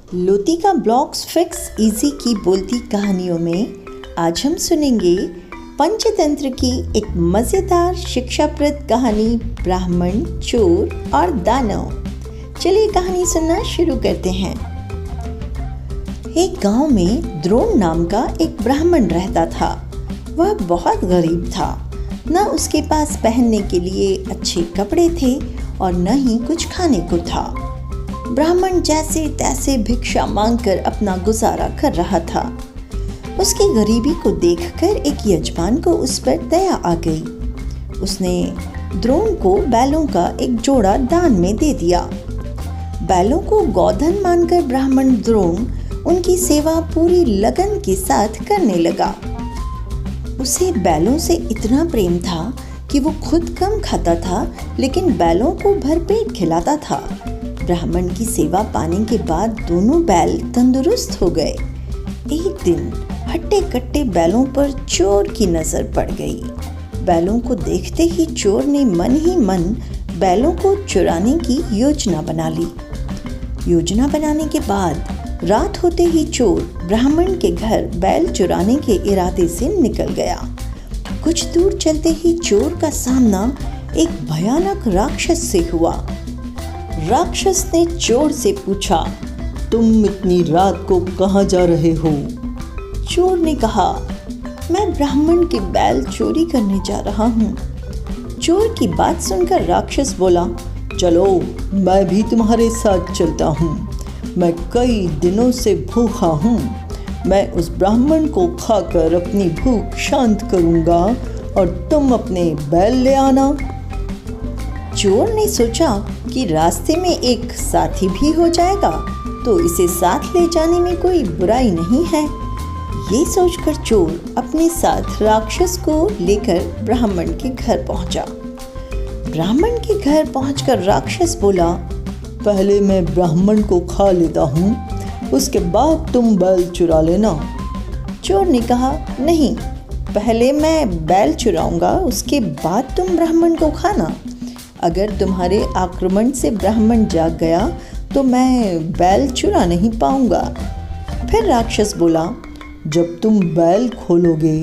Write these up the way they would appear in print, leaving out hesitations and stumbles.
Lotika blogs fix easy की बोलती कहानियों में आज हम सुनेंगे पंचतंत्र की एक मज़ेदार शिक्षाप्रद कहानी ब्राह्मण, चोर और दानव। चलिए कहानी सुनना शुरू करते हैं। एक गांव में द्रोण नाम का एक ब्राह्मण रहता था। वह बहुत गरीब था। न उसके पास पहनने के लिए अच्छे कपड़े थे और न ही कुछ खाने को था। ब्राह्मण जैसे तैसे भिक्षा मांगकर अपना गुजारा कर रहा था। उसकी गरीबी को देखकर एक यजमान को उस पर दया आ गई। उसने द्रोण को बैलों का एक जोड़ा दान में दे दिया। बैलों को गोधन मानकर ब्राह्मण द्रोण उनकी सेवा पूरी लगन के साथ करने लगा। उसे बैलों से इतना प्रेम था कि वो खुद कम खाता था, लेकिन बैलों को भरपेट खिलाता था। ब्राह्मण की सेवा पाने के बाद दोनों बैल तंदुरुस्त हो गए। एक दिन हट्टे कट्टे बैलों पर चोर की नजर पड़ गई। बैलों को देखते ही चोर ने मन ही मन बैलों को चुराने की योजना बना ली। योजना बनाने के बाद रात होते ही चोर ब्राह्मण के घर बैल चुराने के इरादे से निकल गया। कुछ दूर चलते ही चोर का सामना एक भयानक राक्षस से हुआ। राक्षस ने चोर से पूछा, तुम इतनी रात को कहाँ जा रहे हो? चोर ने कहा, मैं ब्राह्मण के बैल चोरी करने जा रहा हूँ। चोर की बात सुनकर राक्षस बोला, चलो मैं भी तुम्हारे साथ चलता हूँ। मैं कई दिनों से भूखा हूँ। मैं उस ब्राह्मण को खाकर अपनी भूख शांत करूँगा और तुम अपने बैल ले आना। चोर ने सोचा कि रास्ते में एक साथी भी हो जाएगा तो इसे साथ ले जाने में कोई बुराई नहीं है। ये सोचकर चोर अपने साथ राक्षस को लेकर ब्राह्मण के घर पहुंचा। ब्राह्मण के घर पहुंचकर राक्षस बोला, पहले मैं ब्राह्मण को खा लेता हूँ, उसके बाद तुम बैल चुरा लेना। चोर ने कहा, नहीं, पहले मैं बैल चुराऊंगा, उसके बाद तुम ब्राह्मण को खाना। अगर तुम्हारे आक्रमण से ब्राह्मण जाग गया तो मैं बैल चुरा नहीं पाऊंगा। फिर राक्षस बोला, जब तुम बैल खोलोगे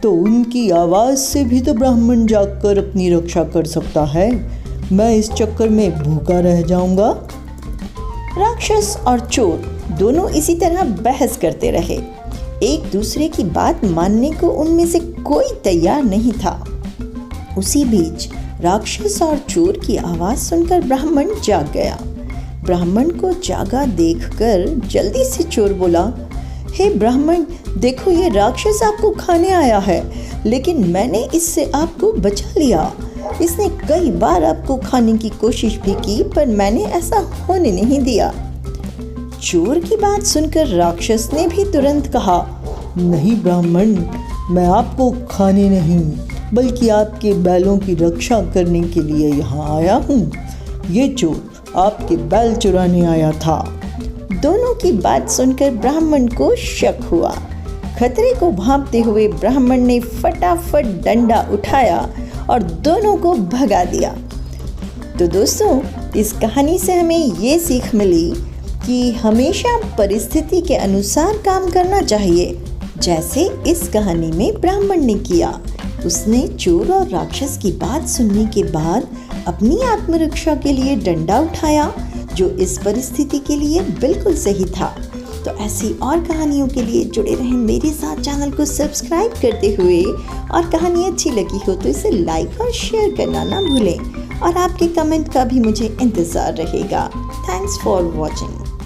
तो उनकी आवाज़ से भी तो ब्राह्मण जागकर अपनी रक्षा कर सकता है। मैं इस चक्कर में भूखा रह जाऊंगा। राक्षस और चोर दोनों इसी तरह बहस करते रहे। एक दूसरे की बात मानने को उनमें से कोई तैयार नहीं था। उसी बीच राक्षस और चोर की आवाज़ सुनकर ब्राह्मण जाग गया। ब्राह्मण को जागा देखकर जल्दी से चोर बोला, हे ब्राह्मण, देखो ये राक्षस आपको खाने आया है, लेकिन मैंने इससे आपको बचा लिया। इसने कई बार आपको खाने की कोशिश भी की, पर मैंने ऐसा होने नहीं दिया। चोर की बात सुनकर राक्षस ने भी तुरंत कहा, नहीं ब्राह्मण, मैं आपको खाने नहीं बल्कि आपके बैलों की रक्षा करने के लिए यहाँ आया हूँ। ये चोर आपके बैल चुराने आया था। दोनों की बात सुनकर ब्राह्मण को शक हुआ। खतरे को भांपते हुए ब्राह्मण ने फटाफट डंडा उठाया और दोनों को भगा दिया। तो दोस्तों, इस कहानी से हमें ये सीख मिली कि हमेशा परिस्थिति के अनुसार काम करना चाहिए, जैसे इस कहानी में ब्राह्मण ने किया। उसने चोर और राक्षस की बात सुनने के बाद अपनी आत्मरक्षा के लिए डंडा उठाया, जो इस परिस्थिति के लिए बिल्कुल सही था। तो ऐसी और कहानियों के लिए जुड़े रहें मेरे साथ। चैनल को सब्सक्राइब करते हुए, और कहानी अच्छी लगी हो तो इसे लाइक और शेयर करना ना भूलें। और आपके कमेंट का भी मुझे इंतज़ार रहेगा। Thanks for watching.